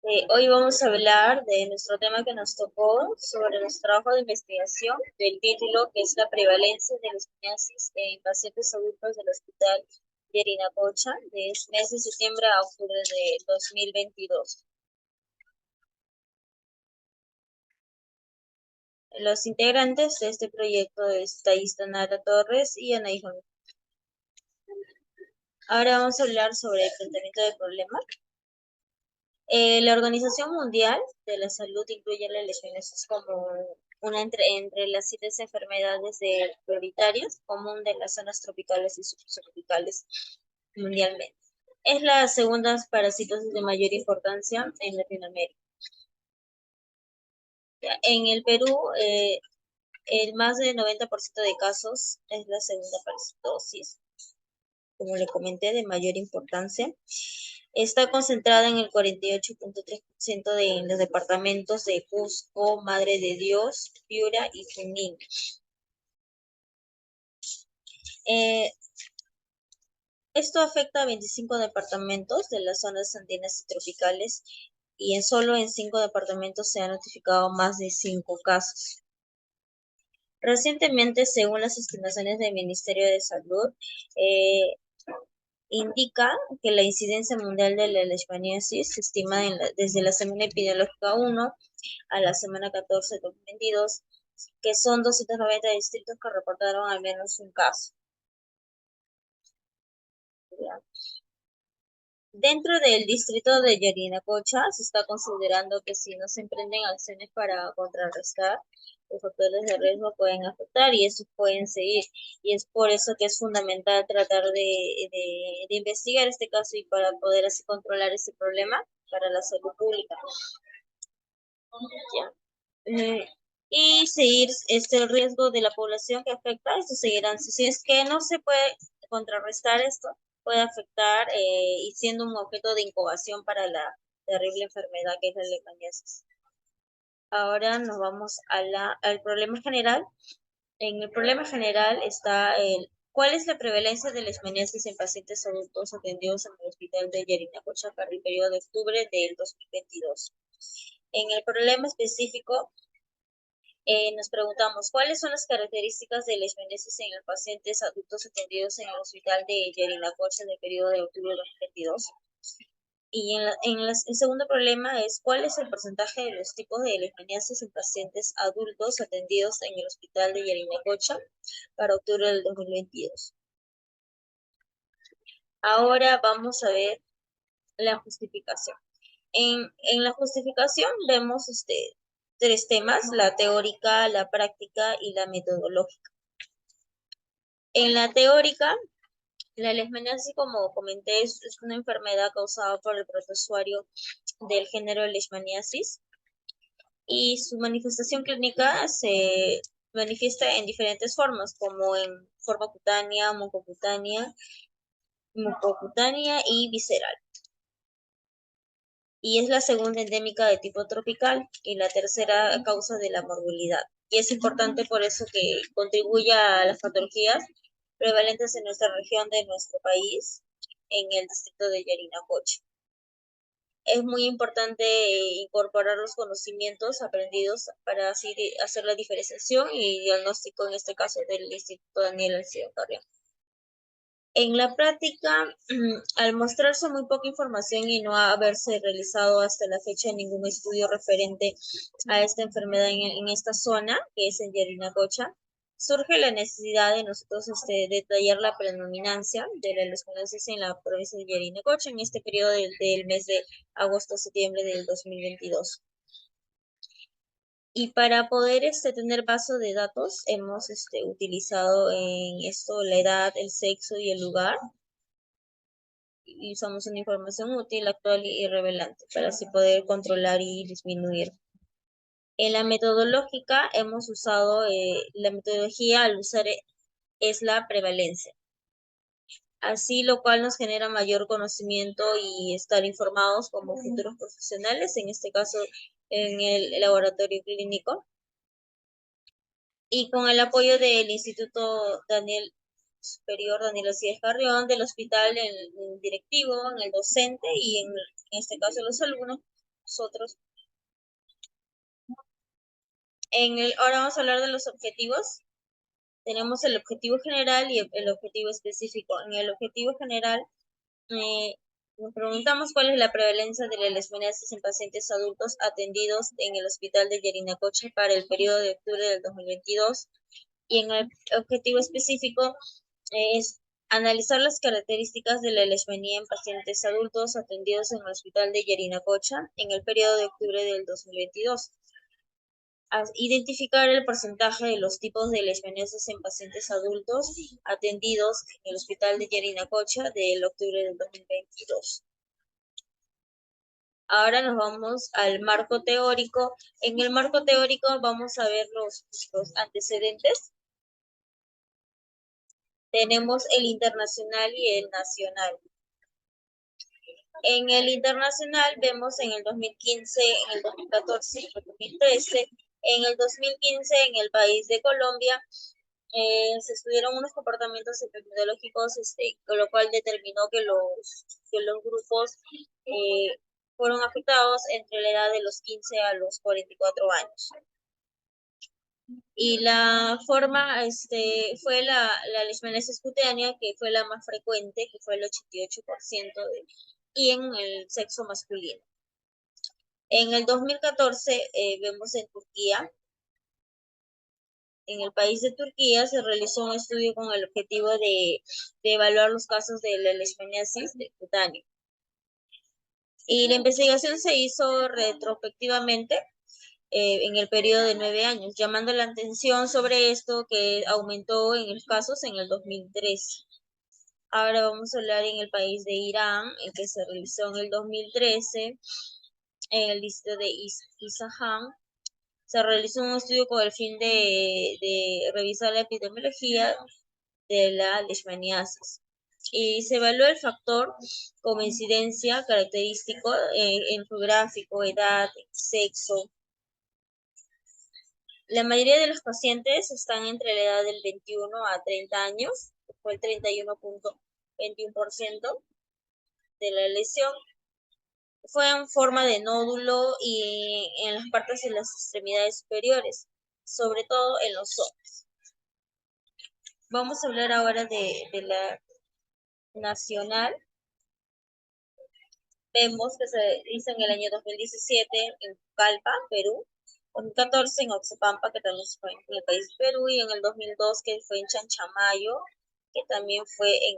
Hoy vamos a hablar de nuestro tema que nos tocó sobre nuestro trabajo de investigación del título que es la prevalencia de leishmaniasis en pacientes adultos del Hospital de Yarinacocha de mes de septiembre a octubre de 2022. Los integrantes de este proyecto es Thais Nara Torres y Anaí Juan. Ahora vamos a hablar sobre el planteamiento del problema. La Organización Mundial de la Salud incluye la leishmaniasis como una entre las 7 enfermedades prioritarias común de las zonas tropicales y subtropicales mundialmente. Es la segunda parasitosis de mayor importancia en Latinoamérica. En el Perú, el más del 90% de casos es la segunda parasitosis, como le comenté, de mayor importancia. Está concentrada en el 48.3% de los departamentos de Cusco, Madre de Dios, Piura y Junín. Esto afecta a 25 departamentos de las zonas andinas y tropicales y solo en 5 departamentos se han notificado más de 5 casos. Recientemente, según las estimaciones del Ministerio de Salud, indica que la incidencia mundial de la leishmaniasis se estima desde la semana epidemiológica 1 a la semana 14 de 2022, que son 290 distritos que reportaron al menos un caso. Dentro del distrito de Yarinacocha se está considerando que si no se emprenden acciones para contrarrestar, los factores de riesgo pueden afectar y estos pueden seguir. Y es por eso que es fundamental tratar de investigar este caso y para poder así controlar este problema para la salud pública. ¿Ya? Y seguir el riesgo de la población que afecta, esto seguirán. Si es que no se puede contrarrestar esto, puede afectar y siendo un objeto de incubación para la terrible enfermedad que es la leishmaniasis. Ahora nos vamos al problema general. En el problema general está ¿cuál es la prevalencia de leishmaniasis en pacientes adultos atendidos en el hospital de Yarinacocha para el periodo de octubre del 2022? En el problema específico, nos preguntamos, ¿cuáles son las características de leishmaniasis en los pacientes adultos atendidos en el hospital de Yarinacocha en el periodo de octubre de 2022? Y el segundo problema es, ¿cuál es el porcentaje de los tipos de leishmaniasis en pacientes adultos atendidos en el hospital de Yarinacocha para octubre del 2022? Ahora vamos a ver la justificación. En la justificación vemos tres temas, la teórica, la práctica y la metodológica. En la teórica, la leishmaniasis, como comenté, es una enfermedad causada por el protozoario del género Leishmaniasis y su manifestación clínica se manifiesta en diferentes formas, como en forma cutánea, mucocutánea y visceral. Y es la segunda endémica de tipo tropical y la tercera causa de la morbilidad. Y es importante por eso que contribuye a las patologías prevalentes en nuestra región de nuestro país, en el distrito de Yarinacocha. Es muy importante incorporar los conocimientos aprendidos para así hacer la diferenciación y diagnóstico, en este caso del Instituto Daniel Alcido Carrión. En la práctica, al mostrarse muy poca información y no haberse realizado hasta la fecha ningún estudio referente a esta enfermedad en esta zona, que es en Yarinacocha, surge la necesidad de nosotros detallar la predominancia de la leishmaniasis en la provincia de Yarinacocha en este periodo del mes de agosto-septiembre del 2022. Y para poder tener base de datos, hemos utilizado en esto la edad, el sexo y el lugar. Y usamos una información útil, actual y relevante para así poder controlar y disminuir. En la metodológica hemos usado, la metodología al usar es la prevalencia. Así lo cual nos genera mayor conocimiento y estar informados como futuros profesionales, en este caso en el laboratorio clínico. Y con el apoyo del Instituto Superior Daniel Alcides Carrión, del hospital, en el directivo, en el docente y en este caso los alumnos, nosotros. Ahora vamos a hablar de los objetivos. Tenemos el objetivo general y el objetivo específico. En el objetivo general, nos preguntamos cuál es la prevalencia de la leishmaniasis en pacientes adultos atendidos en el hospital de Yarinacocha para el periodo de octubre del 2022. Y en el objetivo específico es analizar las características de la leishmanía en pacientes adultos atendidos en el hospital de Yarinacocha en el periodo de octubre del 2022. Identificar el porcentaje de los tipos de leishmaniasis en pacientes adultos atendidos en el hospital de Yarinacocha del octubre del 2022. Ahora nos vamos al marco teórico. En el marco teórico vamos a ver los antecedentes. Tenemos el internacional y el nacional. En el internacional vemos en el 2015, en el 2014, en el 2013, en el 2015 en el país de Colombia se estudiaron unos comportamientos epidemiológicos, con lo cual determinó que los grupos fueron afectados entre la edad de los 15 a los 44 años. Y la forma fue la leishmaniasis cutánea, que fue la más frecuente, que fue el 88%, y en el sexo masculino. En el 2014 vemos en Turquía. En el país de Turquía se realizó un estudio con el objetivo de evaluar los casos de la leishmaniasis cutánea. Y la investigación se hizo retrospectivamente en el periodo de 9 años, llamando la atención sobre esto que aumentó en los casos en el 2003. Ahora vamos a hablar en el país de Irán, en que se realizó en el 2013, en el distrito de Isfahan. Se realizó un estudio con el fin de revisar la epidemiología de la leishmaniasis. Y se evaluó el factor como incidencia característico en geográfico, edad, sexo. La mayoría de los pacientes están entre la edad del 21 a 30 años, fue el 31.21% de la lesión. Fue en forma de nódulo y en las partes de las extremidades superiores, sobre todo en los ojos. Vamos a hablar ahora de la nacional. Vemos que se hizo en el año 2017 en Pucallpa, Perú, 2014 en Oxapampa, que también fue en el país de Perú, y en el 2002 que fue en Chanchamayo, que también fue en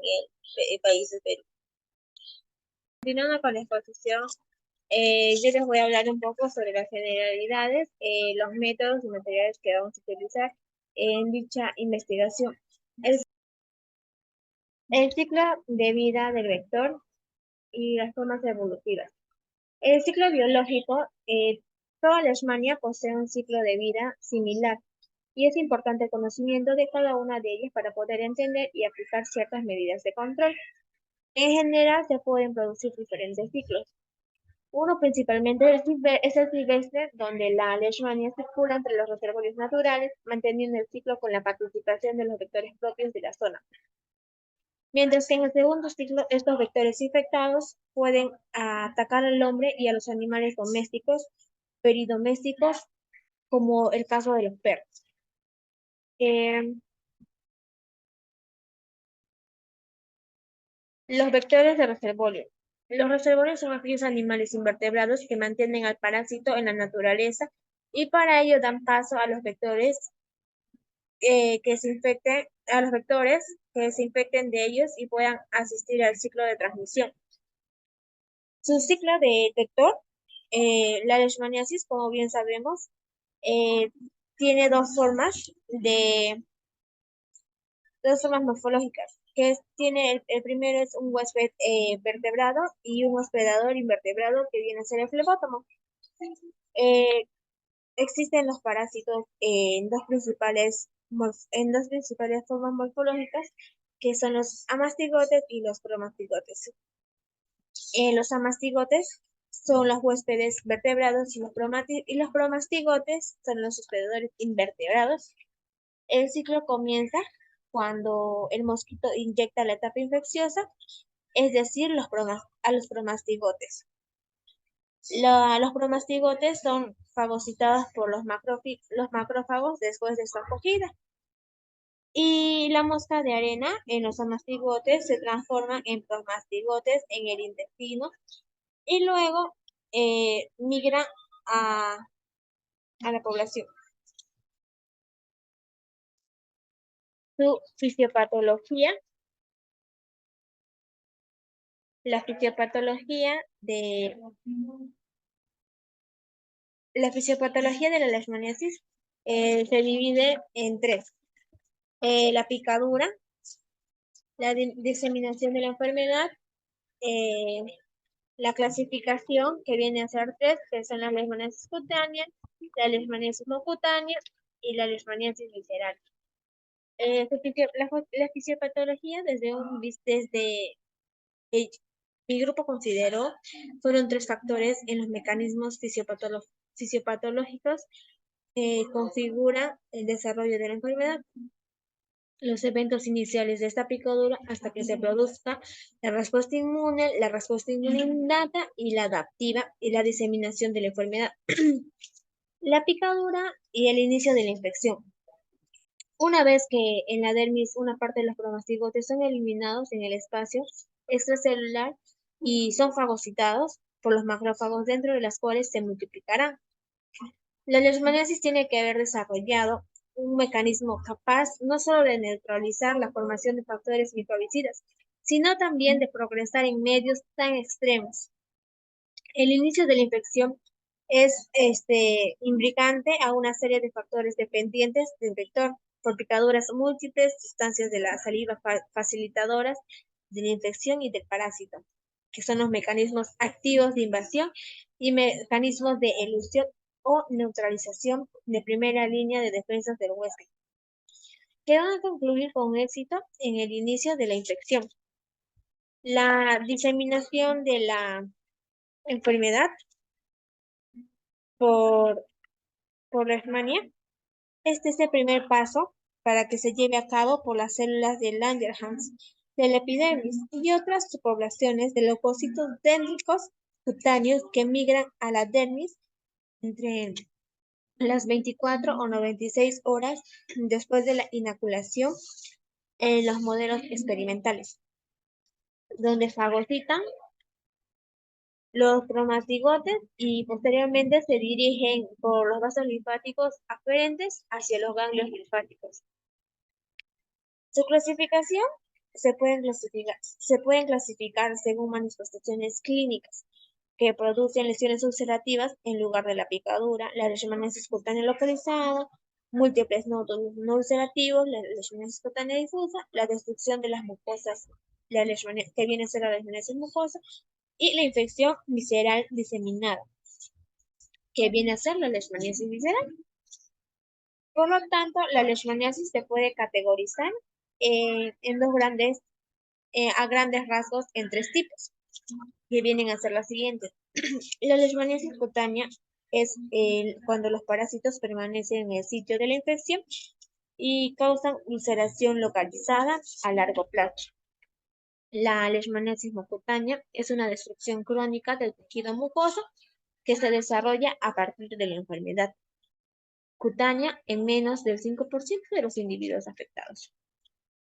el país de Perú. Continuando con la exposición, yo les voy a hablar un poco sobre las generalidades, los métodos y materiales que vamos a utilizar en dicha investigación. El ciclo de vida del vector y las formas evolutivas. El ciclo biológico, toda leishmania posee un ciclo de vida similar y es importante el conocimiento de cada una de ellas para poder entender y aplicar ciertas medidas de control. En general se pueden producir diferentes ciclos. Uno principalmente es el silvestre, donde la leishmania circula entre los reservorios naturales, manteniendo el ciclo con la participación de los vectores propios de la zona. Mientras que en el segundo ciclo, estos vectores infectados pueden atacar al hombre y a los animales domésticos, peridomésticos, como el caso de los perros. Los vectores de reservorio. Los reservorios son aquellos animales invertebrados que mantienen al parásito en la naturaleza y para ello dan paso a los vectores que se infecten de ellos y puedan asistir al ciclo de transmisión. Su ciclo de vector, la leishmaniasis, como bien sabemos, tiene dos formas morfológicas, el primero es un huésped vertebrado y un hospedador invertebrado que viene a ser el flebótomo. Existen los parásitos en dos principales formas morfológicas, que son los amastigotes y los promastigotes. Los amastigotes son los huéspedes vertebrados y los promastigotes son los hospedadores invertebrados. El ciclo comienza cuando el mosquito inyecta la etapa infecciosa, es decir, a los promastigotes. Los promastigotes son fagocitados por los macrófagos después de su acogida. Y la mosca de arena en los amastigotes se transforman en promastigotes en el intestino y luego migran a, a la población. Su fisiopatología, la fisiopatología de la fisiopatología de la leishmaniasis se divide en tres. La picadura, la diseminación de la enfermedad, eh, la clasificación que viene a ser tres, que son la leishmaniasis cutánea, la leishmaniasis no cutánea y la leishmaniasis visceral. La fisiopatología desde mi grupo consideró fueron tres factores en los mecanismos fisiopatológicos que configuran el desarrollo de la enfermedad. Los eventos iniciales de esta picadura hasta que se produzca la respuesta inmune innata y la adaptiva y la diseminación de la enfermedad. La picadura y el inicio de la infección. Una vez que en la dermis una parte de los promastigotes son eliminados en el espacio extracelular y son fagocitados por los macrófagos dentro de las cuales se multiplicarán. La leishmaniasis tiene que haber desarrollado un mecanismo capaz no solo de neutralizar la formación de factores microbicidas, sino también de progresar en medios tan extremos. El inicio de la infección es imbricante a una serie de factores dependientes del vector, por picaduras múltiples, sustancias de la saliva facilitadoras de la infección y del parásito, que son los mecanismos activos de invasión y mecanismos de elusión o neutralización de primera línea de defensas del huésped, que van a concluir con éxito en el inicio de la infección. La diseminación de la enfermedad por leishmania. Este es el primer paso para que se lleve a cabo por las células de Langerhans de la epidermis y otras subpoblaciones de leucocitos dendríticos cutáneos que migran a la dermis entre las 24 o 96 horas después de la inoculación en los modelos experimentales, donde fagocitan los cromastigotes y posteriormente se dirigen por los vasos linfáticos aferentes hacia los ganglios linfáticos. Su clasificación se pueden clasificar según manifestaciones clínicas que producen lesiones ulcerativas en lugar de la picadura, la leishmaniasis cutánea localizada, múltiples nódulos no ulcerativos, la leishmaniasis cutánea difusa, la destrucción de las mucosas, que viene a ser la leishmaniasis mucosa, y la infección visceral diseminada, que viene a ser la leishmaniasis visceral. Por lo tanto, la leishmaniasis se puede categorizar en a grandes rasgos en tres tipos, que vienen a ser las siguientes. La leishmaniasis cutánea es cuando los parásitos permanecen en el sitio de la infección y causan ulceración localizada a largo plazo. La leishmaniasis no cutánea es una destrucción crónica del tejido mucoso que se desarrolla a partir de la enfermedad cutánea en menos del 5% de los individuos afectados.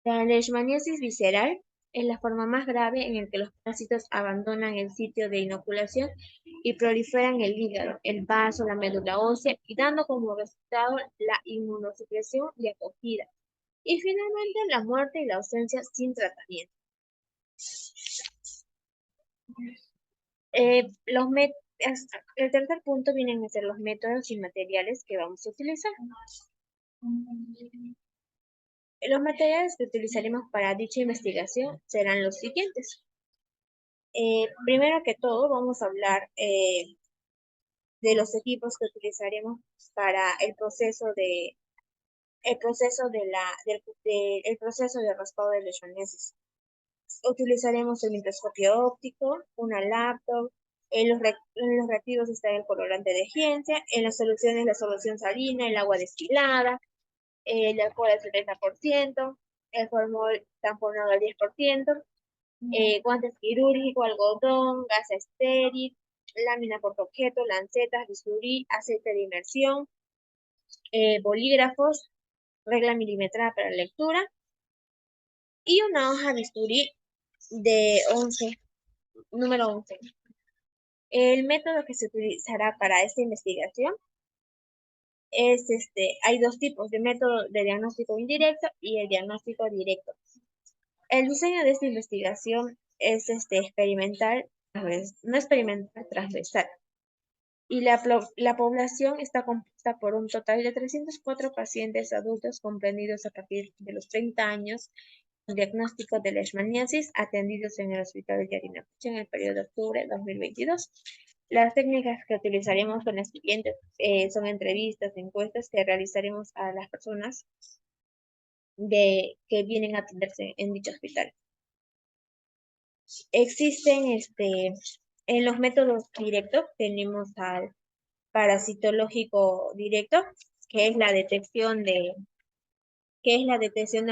La leishmaniasis visceral es la forma más grave en la que los parásitos abandonan el sitio de inoculación y proliferan el hígado, el vaso, la médula ósea y dando como resultado la inmunosupresión y acogida. Y finalmente la muerte y la ausencia sin tratamiento. El tercer punto vienen a ser los métodos y materiales que vamos a utilizar. Los materiales que utilizaremos para dicha investigación serán los siguientes. Primero que todo, vamos a hablar de los equipos que utilizaremos para el proceso de raspado de leishmaniasis. Utilizaremos el microscopio óptico, una laptop, en los reactivos está el colorante de agencia, en las soluciones la solución salina, el agua destilada, el alcohol al 70%, el formol tamponado al 10%, guantes quirúrgicos, algodón, gas estéril, lámina portaobjeto, lancetas, bisturí, aceite de inmersión, bolígrafos, regla milimetrada para lectura y una hoja bisturí de 11, número 11. El método que se utilizará para esta investigación es hay dos tipos de método de diagnóstico indirecto y el diagnóstico directo. El diseño de esta investigación es experimental, no experimental, transversal. Y la población está compuesta por un total de 304 pacientes adultos comprendidos a partir de los 30 años, diagnóstico de leishmaniasis, atendidos en el Hospital de Yarinacocha en el periodo de octubre de 2022. Las técnicas que utilizaremos son las siguientes, son entrevistas, encuestas que realizaremos a las personas que vienen a atenderse en dicho hospital. Existen en los métodos directos, tenemos al parasitológico directo, que es la detección de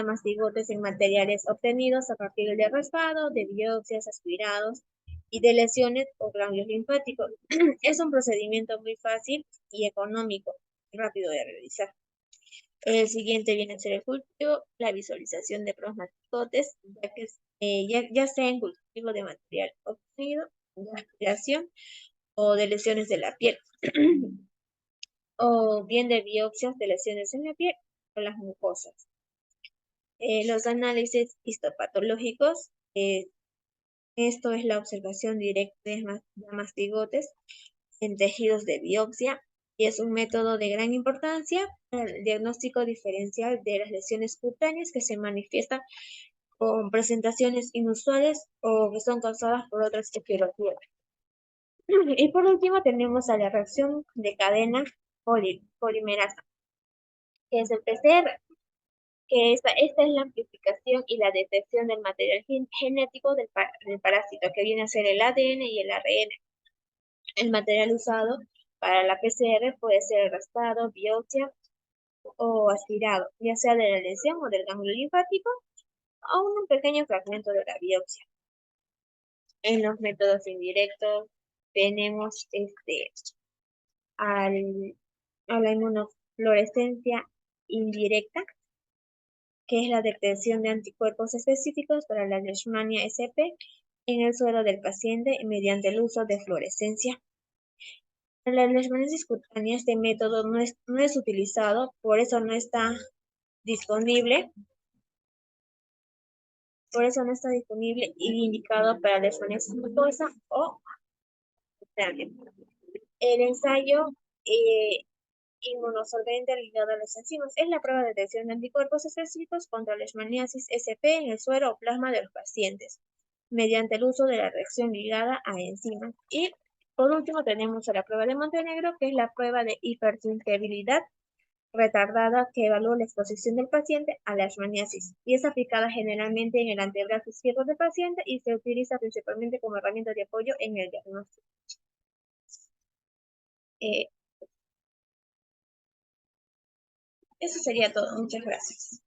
mastigotes en materiales obtenidos a partir de raspado, de biopsias, aspirados y de lesiones o ganglios linfáticos. Es un procedimiento muy fácil y económico, rápido de realizar. El siguiente viene a ser el cultivo, la visualización de mastigotes, ya sea en cultivo de material obtenido, de aspiración o de lesiones de la piel, o bien de biopsias de lesiones en la piel o las mucosas. Los análisis histopatológicos, esto es la observación directa de mastigotes en tejidos de biopsia y es un método de gran importancia para el diagnóstico diferencial de las lesiones cutáneas que se manifiestan con presentaciones inusuales o que son causadas por otras etiologías. Y por último tenemos a la reacción de cadena polimerasa, que es el PCR, que esta es la amplificación y la detección del material genético del parásito, que viene a ser el ADN y el ARN. El material usado para la PCR puede ser raspado, biopsia o aspirado, ya sea de la lesión o del ganglio linfático, o un pequeño fragmento de la biopsia. En los métodos indirectos tenemos a la inmunofluorescencia indirecta, que es la detección de anticuerpos específicos para la Leishmania SP en el suero del paciente mediante el uso de fluorescencia. En la leishmaniasis cutánea este método no es utilizado, por eso no está disponible, y indicado para leishmaniasis mucosa o cutánea. El ensayo inmunosolvente ligado a las enzimas es la prueba de detección de anticuerpos específicos contra leishmaniasis SP en el suero o plasma de los pacientes, mediante el uso de la reacción ligada a enzimas. Y por último tenemos a la prueba de Montenegro, que es la prueba de hipersensibilidad retardada que evalúa la exposición del paciente a la leishmaniasis y es aplicada generalmente en el antebrazo izquierdo del paciente y se utiliza principalmente como herramienta de apoyo en el diagnóstico. Eso sería todo. Muchas gracias.